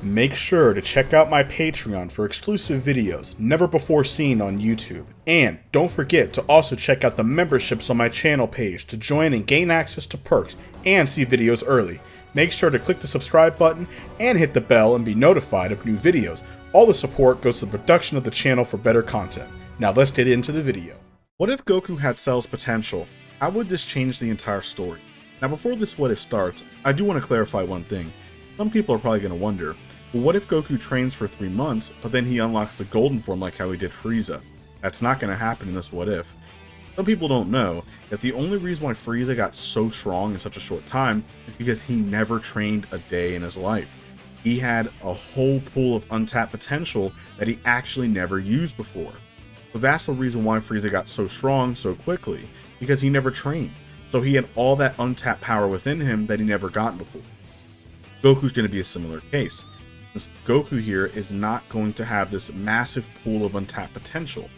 Make sure to check out my Patreon for exclusive videos never before seen on YouTube. And don't forget to also check out the memberships on my channel page to join and gain access to perks and see videos early. Make sure to click the subscribe button and hit the bell and be notified of new videos. All the support goes to the production of the channel for better content. Now let's get into the video. What if Goku had Cell's potential? How would this change the entire story? Now before this what if starts, I do want to clarify one thing. Some people are probably going to wonder, well, what if Goku trains for 3 months, but then he unlocks the golden form like how he did Frieza? That's not going to happen in this what if. Some people don't know that the only reason why Frieza got so strong in such a short time is because he never trained a day in his life. He had a whole pool of untapped potential that he actually never used before. So that's the reason why Frieza got so strong so quickly, because he never trained. So he had all that untapped power within him that he never gotten before. Goku's going to be a similar case. This Goku here is not going to have this massive pool of untapped potential.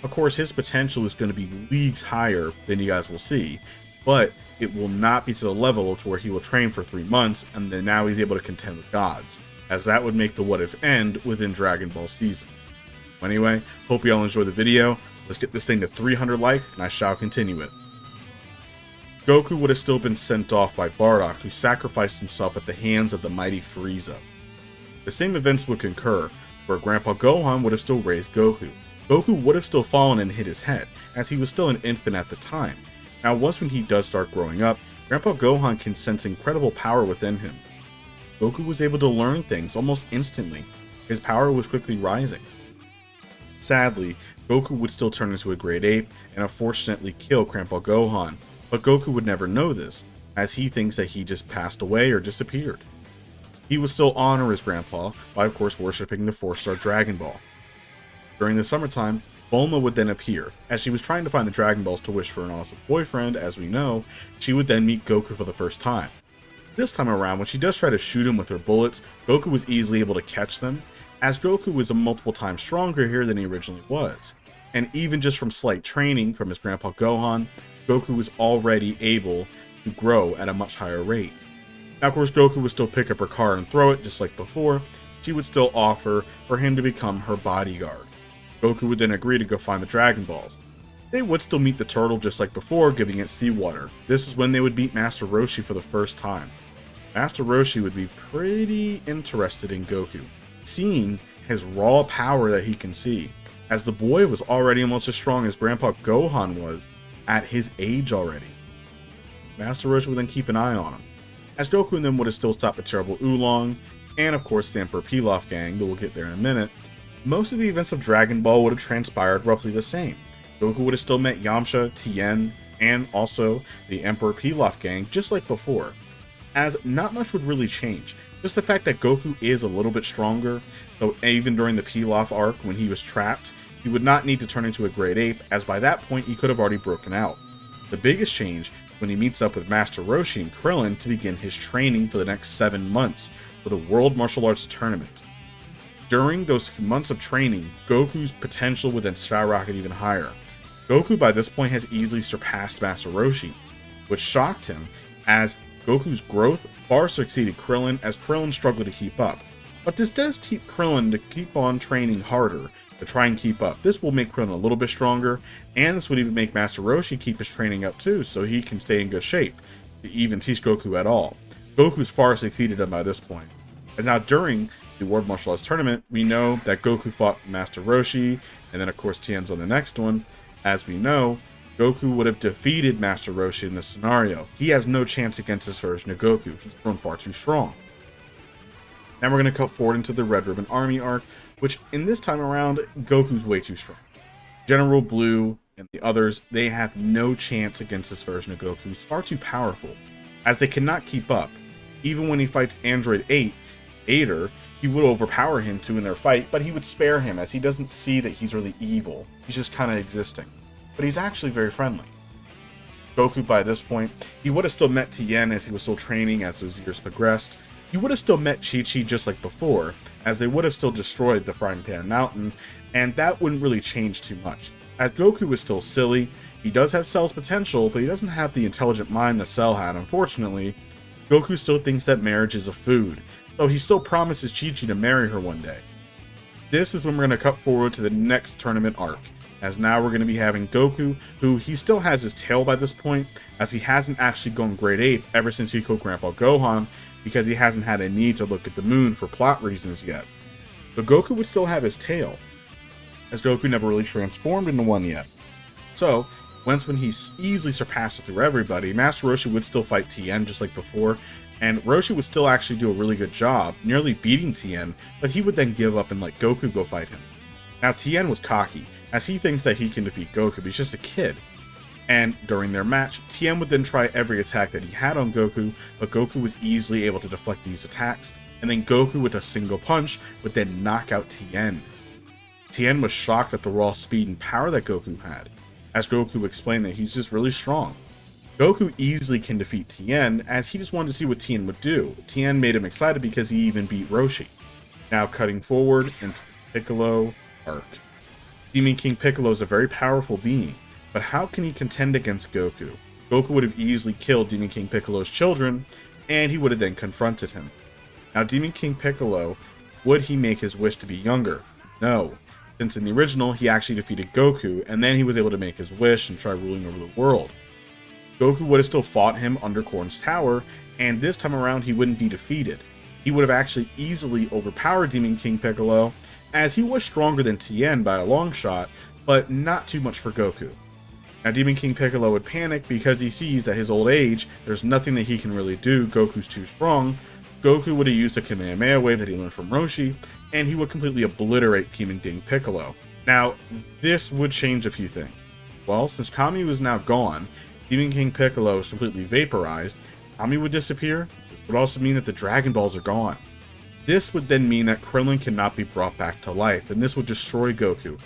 Of course, his potential is going to be leagues higher than you guys will see, but it will not be to the level to where he will train for 3 months and then now he's able to contend with gods, as that would make the what if end within Dragon Ball season. Anyway, hope you all enjoyed the video. Let's get this thing to 300 likes and I shall continue it. Goku would have still been sent off by Bardock, who sacrificed himself at the hands of the mighty Frieza. The same events would concur, where Grandpa Gohan would have still raised Goku. Goku would have still fallen and hit his head, as he was still an infant at the time. Now once when he does start growing up, Grandpa Gohan can sense incredible power within him. Goku was able to learn things almost instantly. His power was quickly rising. Sadly, Goku would still turn into a great ape and unfortunately kill Grandpa Gohan. But Goku would never know this, as he thinks that he just passed away or disappeared. He would still honor his grandpa by of course worshipping the 4-star Dragon Ball. During the summertime, Bulma would then appear. As she was trying to find the Dragon Balls to wish for an awesome boyfriend, as we know, she would then meet Goku for the first time. This time around, when she does try to shoot him with her bullets, Goku was easily able to catch them, as Goku was a multiple times stronger here than he originally was. And even just from slight training from his grandpa Gohan, Goku was already able to grow at a much higher rate. Now of course Goku would still pick up her car and throw it just like before. She would still offer for him to become her bodyguard. Goku would then agree to go find the Dragon Balls. They would still meet the turtle just like before, giving it seawater. This is when they would meet Master Roshi for the first time. Master Roshi would be pretty interested in Goku, seeing his raw power that he can see, as the boy was already almost as strong as Grandpa Gohan was at his age already. Master Roshi would then keep an eye on him, as Goku and them would have still stopped the terrible Oolong, and of course the Emperor Pilaf gang, that we'll get there in a minute. Most of the events of Dragon Ball would have transpired roughly the same. Goku would have still met Yamcha, Tien, and also the Emperor Pilaf gang just like before, as not much would really change. Just the fact that Goku is a little bit stronger, so even during the Pilaf arc when he was trapped, he would not need to turn into a great ape, as by that point he could have already broken out. The biggest change when he meets up with Master Roshi and Krillin to begin his training for the next 7 months for the World Martial Arts Tournament. During those months of training, Goku's potential would then skyrocket even higher. Goku by this point has easily surpassed Master Roshi, which shocked him, as Goku's growth far succeeded Krillin, as Krillin struggled to keep up. But this does keep Krillin to keep on training harder to try and keep up. This will make Krillin a little bit stronger, and this would even make Master Roshi keep his training up too, so he can stay in good shape to even teach Goku at all. Goku's far succeeded him by this point. As now during the World Martial Arts Tournament, we know that Goku fought Master Roshi, and then of course Tien's on the next one. As we know, Goku would have defeated Master Roshi in this scenario. He has no chance against this version of Goku. He's grown far too strong. Now we're going to cut forward into the Red Ribbon Army arc, which in this time around, Goku's way too strong. General Blue and the others, they have no chance against this version of Goku. He's far too powerful, as they cannot keep up. Even when he fights Android 8, Ader, he would overpower him too in their fight, but he would spare him, as he doesn't see that he's really evil. He's just kind of existing. But he's actually very friendly. Goku by this point, he would have still met Tien as he was still training as those years progressed. He would have still met Chi-Chi just like before, as they would have still destroyed the Frying Pan Mountain, and that wouldn't really change too much. As Goku is still silly, he does have Cell's potential, but he doesn't have the intelligent mind that Cell had, unfortunately. Goku still thinks that marriage is a food, so he still promises Chi-Chi to marry her one day. This is when we're going to cut forward to the next tournament arc, as now we're going to be having Goku, who he still has his tail by this point, as he hasn't actually gone grade 8 ever since he killed Grandpa Gohan, because he hasn't had a need to look at the moon for plot reasons yet. But Goku would still have his tail, as Goku never really transformed into one yet. So, once when he easily surpasses through everybody, Master Roshi would still fight Tien just like before, and Roshi would still actually do a really good job, nearly beating Tien, but he would then give up and let Goku go fight him. Now Tien was cocky, as he thinks that he can defeat Goku, but he's just a kid. And during their match, Tien would then try every attack that he had on Goku, but Goku was easily able to deflect these attacks, and then Goku with a single punch would then knock out Tien. Tien was shocked at the raw speed and power that Goku had, as Goku explained that he's just really strong. Goku easily can defeat Tien, as he just wanted to see what Tien would do. Tien made him excited because he even beat Roshi. Now cutting forward into Piccolo arc. Demon King Piccolo is a very powerful being, but how can he contend against Goku? Goku would have easily killed Demon King Piccolo's children, and he would have then confronted him. Now Demon King Piccolo, would he make his wish to be younger? No, since in the original he actually defeated Goku, and then he was able to make his wish and try ruling over the world. Goku would have still fought him under Korn's tower, and this time around he wouldn't be defeated. He would have actually easily overpowered Demon King Piccolo, as he was stronger than Tien by a long shot, but not too much for Goku. Now Demon King Piccolo would panic because he sees at his old age, there's nothing that he can really do, Goku's too strong. Goku would have used a Kamehameha wave that he learned from Roshi, and he would completely obliterate Demon King Piccolo. Now, this would change a few things. Well, since Kami was now gone, Demon King Piccolo is completely vaporized, Kami would disappear. This would also mean that the Dragon Balls are gone. This would then mean that Krillin cannot be brought back to life, and this would destroy Goku,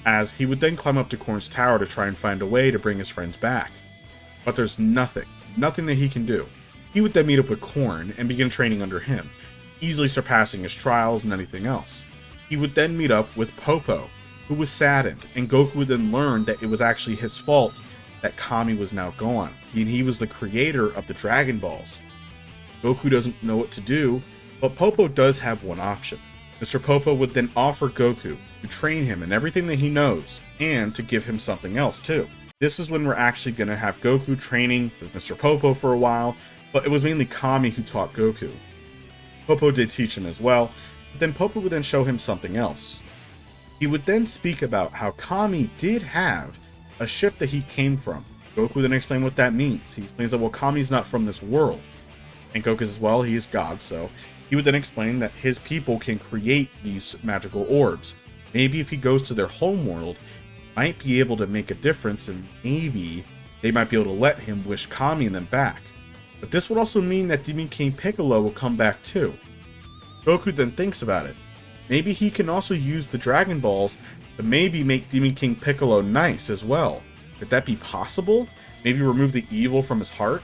as he would then climb up to Korn's tower to try and find a way to bring his friends back. But there's nothing that he can do. He would then meet up with Korn and begin training under him, easily surpassing his trials and anything else. He would then meet up with Popo, who was saddened, and Goku would then learn that it was actually his fault that Kami was now gone, and he was the creator of the Dragon Balls. Goku doesn't know what to do, but Popo does have one option. Mr. Popo would then offer Goku to train him in everything that he knows, and to give him something else too. This is when we're actually going to have Goku training with Mr. Popo for a while, but it was mainly Kami who taught Goku. Popo did teach him as well, but then Popo would then show him something else. He would then speak about how Kami did have a ship that he came from. Goku then explained what that means. He explains that, well, Kami's not from this world. And Goku says, well, he is God, so he would then explain that his people can create these magical orbs. Maybe if he goes to their home world, he might be able to make a difference, and maybe they might be able to let him wish Kami and them back. But this would also mean that Demon King Piccolo will come back too. Goku then thinks about it. Maybe he can also use the Dragon Balls to maybe make Demon King Piccolo nice as well. Could that be possible? Maybe remove the evil from his heart?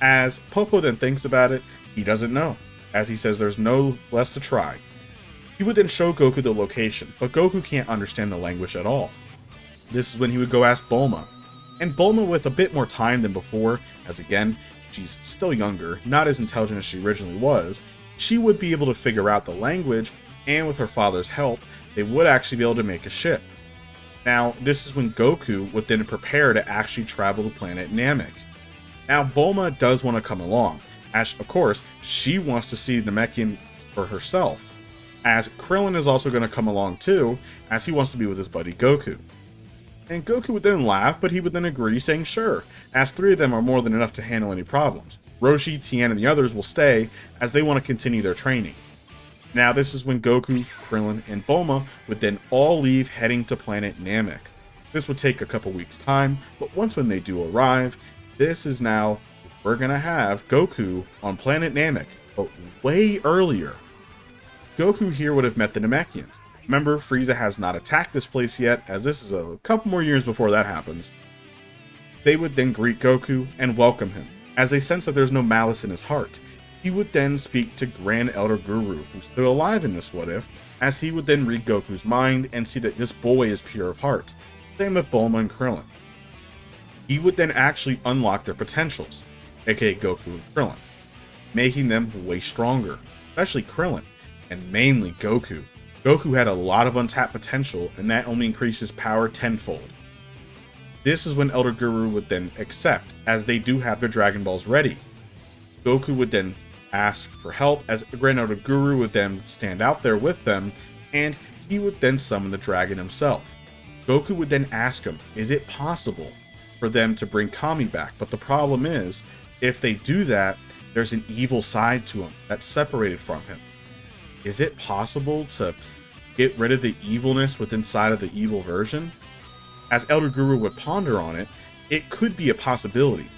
As Popo then thinks about it, he doesn't know, as he says there's no less to try. He would then show Goku the location, but Goku can't understand the language at all. This is when he would go ask Bulma. And Bulma, with a bit more time than before, as again, she's still younger, not as intelligent as she originally was, she would be able to figure out the language, and with her father's help, they would actually be able to make a ship. Now, this is when Goku would then prepare to actually travel to planet Namek. Now, Bulma does want to come along, as, of course, she wants to see the Namekian for herself, as Krillin is also going to come along too, as he wants to be with his buddy Goku. And Goku would then laugh, but he would then agree, saying sure, as 3 of them are more than enough to handle any problems. Roshi, Tien, and the others will stay, as they want to continue their training. Now this is when Goku, Krillin, and Bulma would then all leave, heading to planet Namek. This would take a couple weeks time, but once when they do arrive, this is now, we're gonna have Goku on planet Namek, but way earlier. Goku here would have met the Namekians. Remember, Frieza has not attacked this place yet, as this is a couple more years before that happens. They would then greet Goku and welcome him, as they sense that there's no malice in his heart. He would then speak to Grand Elder Guru, who's still alive in this what if, as he would then read Goku's mind and see that this boy is pure of heart. Same with Bulma and Krillin. He would then actually unlock their potentials, aka Goku and Krillin, making them way stronger. especially Krillin, and mainly Goku. Goku had a lot of untapped potential, and that only increased his power tenfold. This is when Elder Guru would then accept, as they do have their Dragon Balls ready. Goku would then ask for help, as Grand Elder Guru would then stand out there with them, and he would then summon the dragon himself. Goku would then ask him, is it possible for them to bring Kami back? But the problem is, if they do that, there's an evil side to him that's separated from him. Is it possible to get rid of the evilness within inside of the evil version? As Elder Guru would ponder on it, it could be a possibility.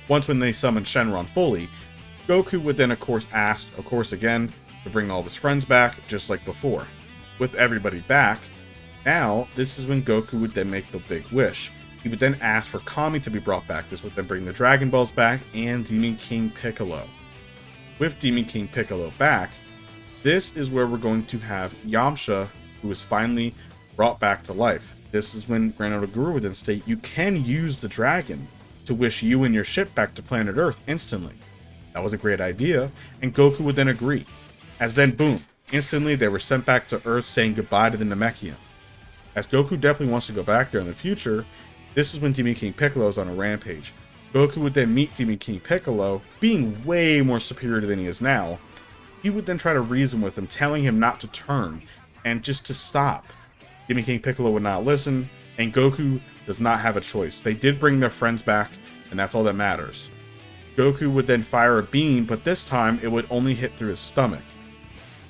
Once when they summoned Shenron fully, Goku would then of course ask, again, to bring all of his friends back, just like before. With everybody back, now this is when Goku would then make the big wish. He would then ask for Kami to be brought back. This would then bring the Dragon Balls back and Demon King Piccolo. With Demon King Piccolo back, this is where we're going to have Yamcha, who is finally brought back to life. This is when Grand Elder Guru would then state, you can use the dragon to wish you and your ship back to planet Earth instantly. That was a great idea, and Goku would then agree. As then, boom, instantly they were sent back to Earth saying goodbye to the Namekian. As Goku definitely wants to go back there in the future, this is when Demon King Piccolo is on a rampage. Goku would then meet Demon King Piccolo, being way more superior than he is now. He would then try to reason with him, telling him not to turn, and just to stop. Demon King Piccolo would not listen, and Goku does not have a choice. They did bring their friends back, and that's all that matters. Goku would then fire a beam, but this time it would only hit through his stomach.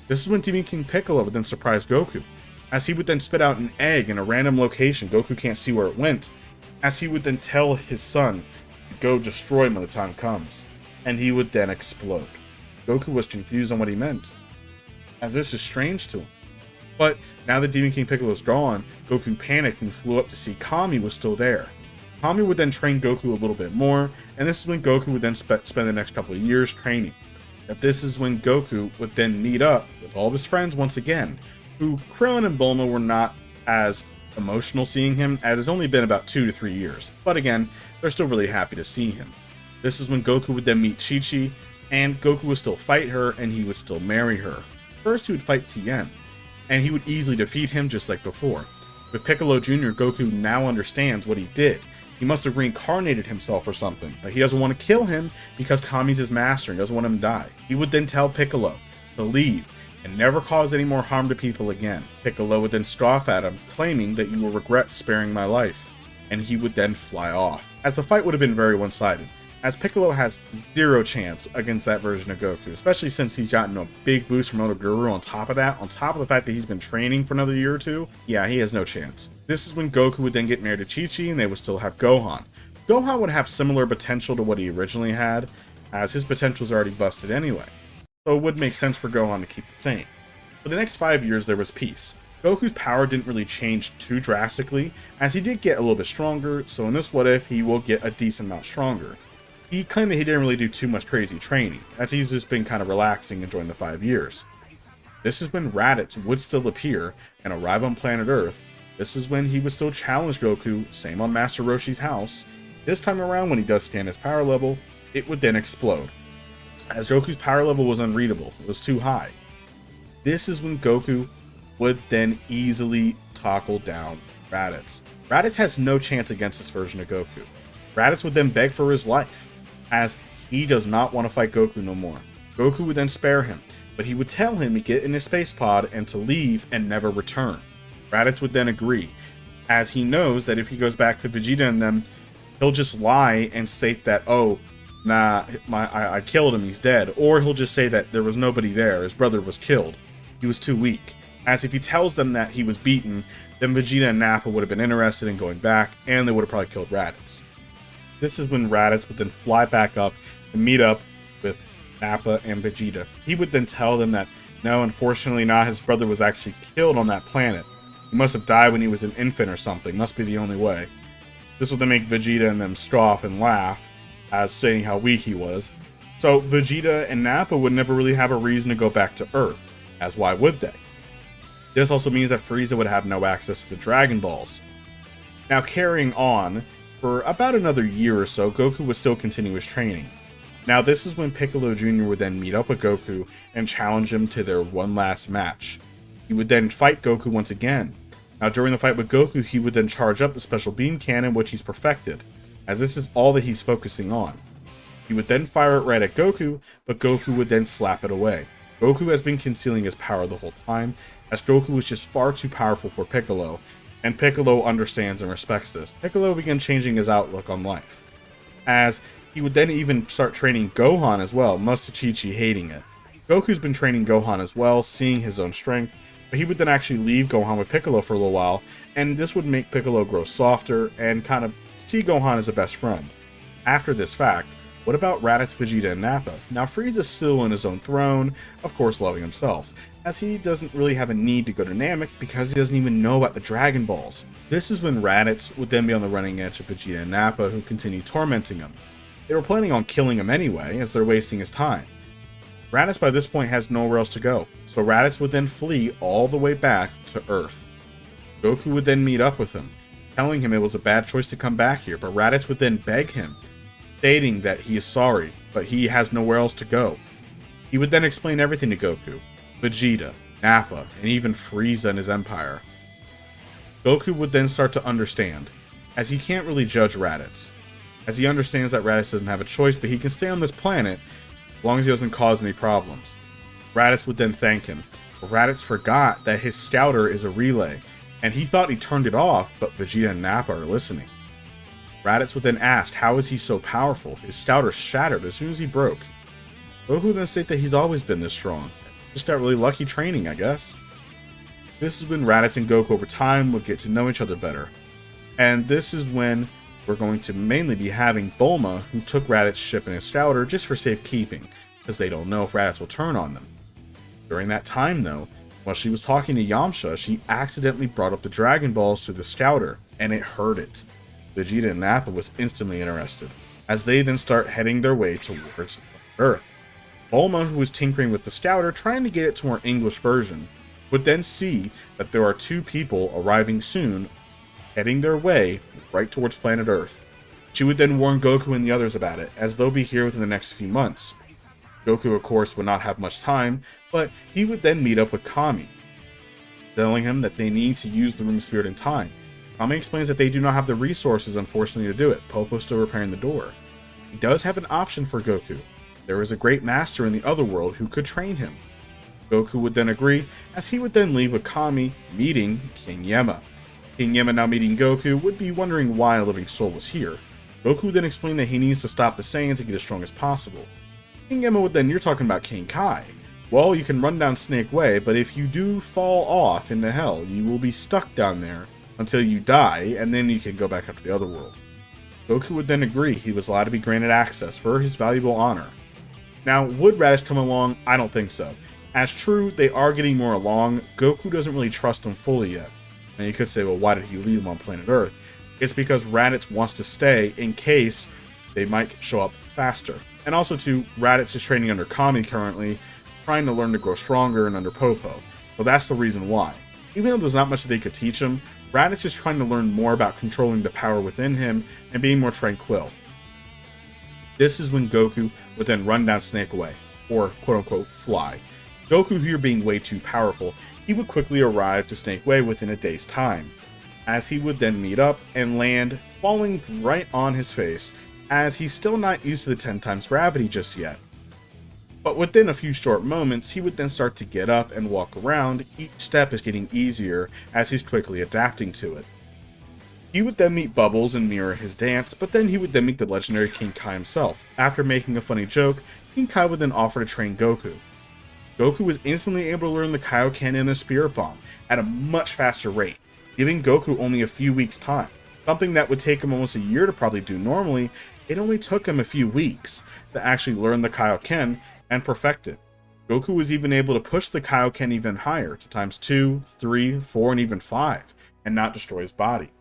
This is when Demon King Piccolo would then surprise Goku, as he would then spit out an egg in a random location. Goku can't see where it went, as he would then tell his son to go destroy him when the time comes, and he would then explode. Goku was confused on what he meant, as this is strange to him. But now that Demon King Piccolo is gone, Goku panicked and flew up to see Kami was still there. Kami would then train Goku a little bit more, and this is when Goku would then spend the next couple of years training. That this is when Goku would then meet up with all of his friends once again, who Krillin and Bulma were not as emotional seeing him, as it's only been about 2 to 3 years. But again, they're still really happy to see him. This is when Goku would then meet Chi-Chi, and Goku would still fight her, and he would still marry her. First, he would fight Tien, and he would easily defeat him just like before. With Piccolo Jr., Goku now understands what he did. He must have reincarnated himself or something, but he doesn't want to kill him because Kami's his master and doesn't want him to die. He would then tell Piccolo to leave and never cause any more harm to people again. Piccolo would then scoff at him, claiming that you will regret sparing my life, and he would then fly off. As the fight would have been very one-sided, as Piccolo has zero chance against that version of Goku, especially since he's gotten a big boost from Elder Guru on top of that, on top of the fact that he's been training for another year or two. Yeah, he has no chance. This is when Goku would then get married to Chi-Chi, and they would still have Gohan. Gohan would have similar potential to what he originally had, as his potential was already busted anyway. So it would make sense for Gohan to keep the same. For the next 5 years, there was peace. Goku's power didn't really change too drastically, as he did get a little bit stronger, so in this what if, he will get a decent amount stronger. He claimed that he didn't really do too much crazy training, as he's just been kind of relaxing enjoying the 5 years. This is when Raditz would still appear and arrive on planet Earth. This is when he would still challenge Goku, same on Master Roshi's house. This time around, when he does scan his power level, it would then explode, as Goku's power level was unreadable, it was too high. This is when Goku would then easily tackle down Raditz. Raditz has no chance against this version of Goku. Raditz would then beg for his life, as he does not want to fight Goku no more. Goku would then spare him, but he would tell him to get in his space pod and to leave and never return. Raditz would then agree, as he knows that if he goes back to Vegeta and them, he'll just lie and state that, oh, nah, I killed him, he's dead. Or he'll just say that there was nobody there, his brother was killed. He was too weak. As if he tells them that he was beaten, then Vegeta and Nappa would have been interested in going back, and they would have probably killed Raditz. This is when Raditz would then fly back up and meet up with Nappa and Vegeta. He would then tell them that, no, unfortunately not, his brother was actually killed on that planet. He must have died when he was an infant or something, must be the only way. This would then make Vegeta and them scoff and laugh, as saying how weak he was. So Vegeta and Nappa would never really have a reason to go back to Earth, as why would they? This also means that Frieza would have no access to the Dragon Balls. Now carrying on, for about another year or so, Goku would still continue his training. Now this is when Piccolo Jr. would then meet up with Goku and challenge him to their one last match. He would then fight Goku once again. Now during the fight with Goku, he would then charge up the special beam cannon, which he's perfected, as this is all that he's focusing on. He would then fire it right at Goku, but Goku would then slap it away. Goku has been concealing his power the whole time, as Goku was just far too powerful for Piccolo, and Piccolo understands and respects this. Piccolo began changing his outlook on life, as he would then even start training Gohan as well, Mustachichi hating it. Goku's been training Gohan as well, seeing his own strength, but he would then actually leave Gohan with Piccolo for a little while, and this would make Piccolo grow softer and kind of see Gohan as a best friend. After this fact, what about Raditz, Vegeta, and Nappa? Now Frieza's still in his own throne, of course loving himself, as he doesn't really have a need to go to Namek because he doesn't even know about the Dragon Balls. This is when Raditz would then be on the running edge of Vegeta and Nappa, who continue tormenting him. They were planning on killing him anyway, as they're wasting his time. Raditz by this point has nowhere else to go, so Raditz would then flee all the way back to Earth. Goku would then meet up with him, telling him it was a bad choice to come back here, but Raditz would then beg him, stating that he is sorry, but he has nowhere else to go. He would then explain everything to Goku, Vegeta, Nappa, and even Frieza and his empire. Goku would then start to understand, as he can't really judge Raditz, as he understands that Raditz doesn't have a choice, but he can stay on this planet as long as he doesn't cause any problems. Raditz would then thank him, but Raditz forgot that his scouter is a relay, and he thought he turned it off, but Vegeta and Nappa are listening. Raditz would then ask, how is he so powerful? His scouter shattered as soon as he broke. Goku would then state that he's always been this strong. Just got really lucky training, I guess. This is when Raditz and Goku over time would get to know each other better. And this is when we're going to mainly be having Bulma, who took Raditz's ship and his scouter just for safekeeping, because they don't know if Raditz will turn on them. During that time though, while she was talking to Yamcha, she accidentally brought up the Dragon Balls to the scouter, and it hurt it. Vegeta and Nappa was instantly interested, as they then start heading their way towards Earth. Bulma, who was tinkering with the scouter, trying to get it to her English version, would then see that there are two people arriving soon, heading their way right towards planet Earth. She would then warn Goku and the others about it, as they'll be here within the next few months. Goku, of course, would not have much time, but he would then meet up with Kami, telling him that they need to use the Room of Spirit in time. Kami explains that they do not have the resources, unfortunately, to do it. Popo's still repairing the door. He does have an option for Goku. There is a great master in the other world who could train him. Goku would then agree, as he would then leave with Kami, meeting King Yemma. King Yemma, now meeting Goku, would be wondering why a living soul was here. Goku then explained that he needs to stop the Saiyans to get as strong as possible. King Yemma would then, you're talking about King Kai. Well, you can run down Snake Way, but if you do fall off into hell, you will be stuck down there until you die, and then you can go back up to the other world. Goku would then agree he was allowed to be granted access for his valuable honor. Now, would Raditz come along? I don't think so. As true, they are getting more along, Goku doesn't really trust him fully yet. And you could say, well, why did he leave him on planet Earth? It's because Raditz wants to stay in case they might show up faster. And also too, Raditz is training under Kami currently, trying to learn to grow stronger and under Popo. So that's the reason why. Even though there's not much that they could teach him, Raditz is trying to learn more about controlling the power within him and being more tranquil. This is when Goku would then run down Snake Way, or quote-unquote fly. Goku here being way too powerful, he would quickly arrive to Snake Way within a day's time, as he would then meet up and land, falling right on his face, as he's still not used to the 10 times gravity just yet. But within a few short moments, he would then start to get up and walk around. Each step is getting easier as he's quickly adapting to it. He would then meet Bubbles and mirror his dance, but then he would then meet the legendary King Kai himself. After making a funny joke, King Kai would then offer to train Goku. Goku was instantly able to learn the Kaioken and the Spirit Bomb at a much faster rate, giving Goku only a few weeks' time. Something that would take him almost a year to probably do normally, it only took him a few weeks to actually learn the Kaioken and perfect it. Goku was even able to push the Kaioken even higher to times 2, 3, 4, and even 5, and not destroy his body.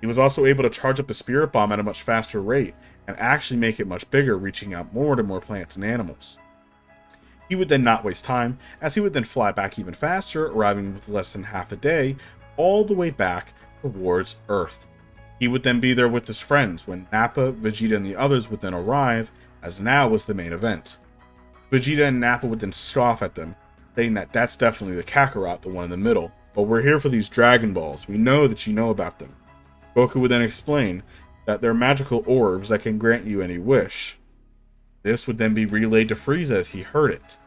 He was also able to charge up the Spirit Bomb at a much faster rate, and actually make it much bigger, reaching out more to more plants and animals. He would then not waste time, as he would then fly back even faster, arriving with less than half a day, all the way back towards Earth. He would then be there with his friends when Nappa, Vegeta, and the others would then arrive, as now was the main event. Vegeta and Nappa would then scoff at them, saying that that's definitely the Kakarot, the one in the middle, but we're here for these Dragon Balls, we know that you know about them. Goku would then explain that they're magical orbs that can grant you any wish. This would then be relayed to Frieza as he heard it.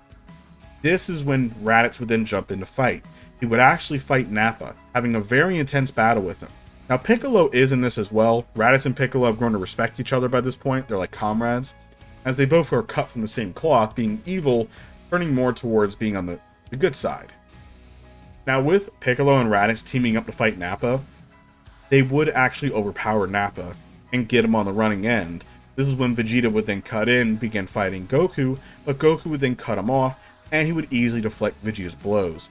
This is when Raditz would then jump in to fight. He would actually fight Nappa, having a very intense battle with him. Now Piccolo is in this as well. Raditz and Piccolo have grown to respect each other by this point. They're like comrades, as they both are cut from the same cloth, being evil, turning more towards being on the good side. Now with Piccolo and Raditz teaming up to fight Nappa, they would actually overpower Nappa and get him on the running end. This is when Vegeta would then cut in, begin fighting Goku, but Goku would then cut him off, and he would easily deflect Vegeta's blows.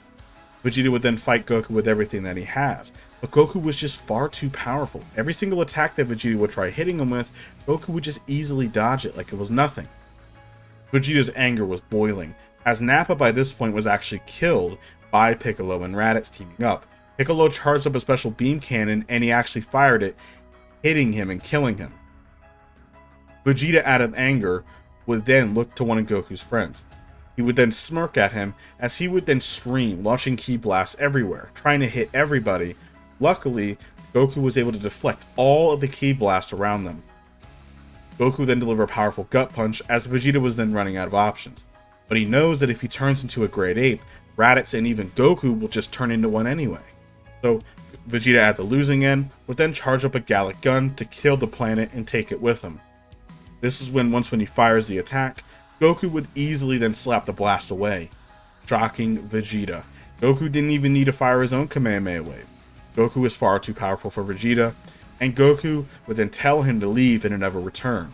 Vegeta would then fight Goku with everything that he has, but Goku was just far too powerful. Every single attack that Vegeta would try hitting him with, Goku would just easily dodge it like it was nothing. Vegeta's anger was boiling, as Nappa by this point was actually killed by Piccolo and Raditz teaming up. Piccolo charged up a special beam cannon, and he actually fired it, hitting him and killing him. Vegeta, out of anger, would then look to one of Goku's friends. He would then smirk at him as he would then scream, launching ki blasts everywhere, trying to hit everybody. Luckily, Goku was able to deflect all of the ki blasts around them. Goku then delivered a powerful gut punch as Vegeta was then running out of options. But he knows that if he turns into a great ape, Raditz and even Goku will just turn into one anyway. So Vegeta at the losing end would then charge up a Gallic gun to kill the planet and take it with him. This is when once when he fires the attack, Goku would easily then slap the blast away, shocking Vegeta. Goku didn't even need to fire his own Kamehameha wave. Goku was far too powerful for Vegeta, and Goku would then tell him to leave and never return.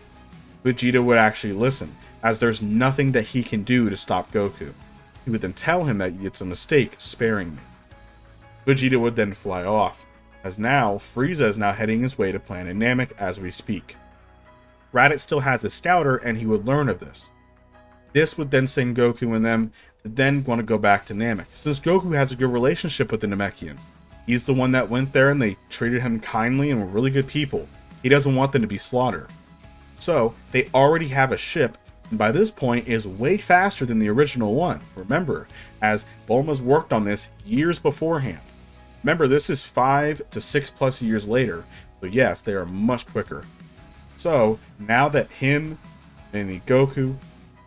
Vegeta would actually listen, as there's nothing that he can do to stop Goku. He would then tell him that it's a mistake sparing me. Vegeta would then fly off, as now Frieza is now heading his way to planet Namek as we speak. Raditz still has his scouter, and he would learn of this. This would then send Goku and them to then want to go back to Namek, since Goku has a good relationship with the Namekians. He's the one that went there and they treated him kindly and were really good people. He doesn't want them to be slaughtered. So, they already have a ship, and by this point is way faster than the original one. Remember, as Bulma's worked on this years beforehand. Remember, this is 5 to 6 plus years later, so yes, they are much quicker. So, now that him, mainly Goku,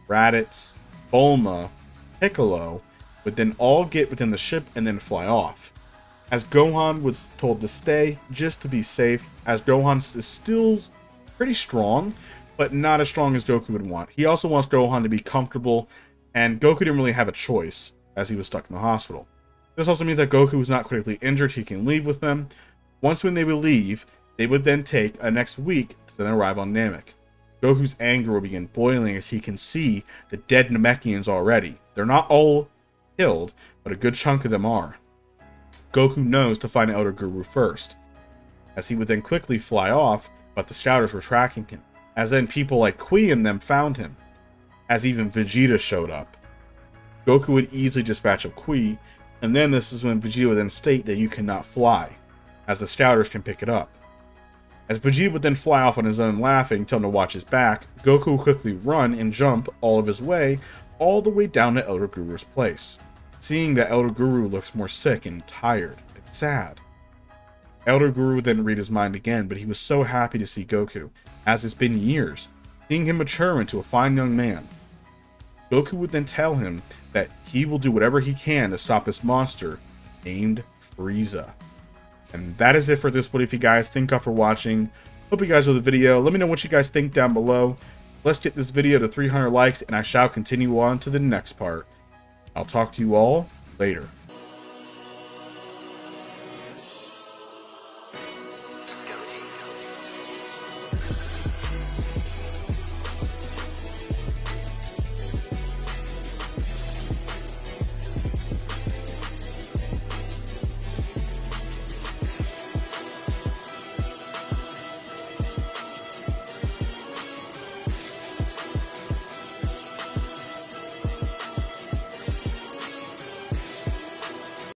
Raditz, Bulma, Piccolo, would then all get within the ship and then fly off. As Gohan was told to stay, just to be safe, as Gohan is still pretty strong, but not as strong as Goku would want. He also wants Gohan to be comfortable, and Goku didn't really have a choice, as he was stuck in the hospital. This also means that Goku was not critically injured, he can leave with them. Once when they would leave, they would then take a next week to then arrive on Namek. Goku's anger will begin boiling as he can see the dead Namekians already. They're not all killed, but a good chunk of them are. Goku knows to find Elder Guru first, as he would then quickly fly off, but the scouters were tracking him, as then people like Kui and them found him, as even Vegeta showed up. Goku would easily dispatch of Kui, and then this is when Vegeta would then state that you cannot fly, as the scouters can pick it up. As Vegeta would then fly off on his own laughing, telling him to watch his back, Goku would quickly run and jump all of his way, all the way down to Elder Guru's place. Seeing that Elder Guru looks more sick and tired and sad. Elder Guru would then read his mind again, but he was so happy to see Goku, as it's been years, seeing him mature into a fine young man. Goku would then tell him that he will do whatever he can to stop this monster named Frieza. And that is it for this. What if you guys? Thank you all for watching. Hope you guys enjoyed the video. Let me know what you guys think down below. Let's get this video to 300 likes, and I shall continue on to the next part. I'll talk to you all later.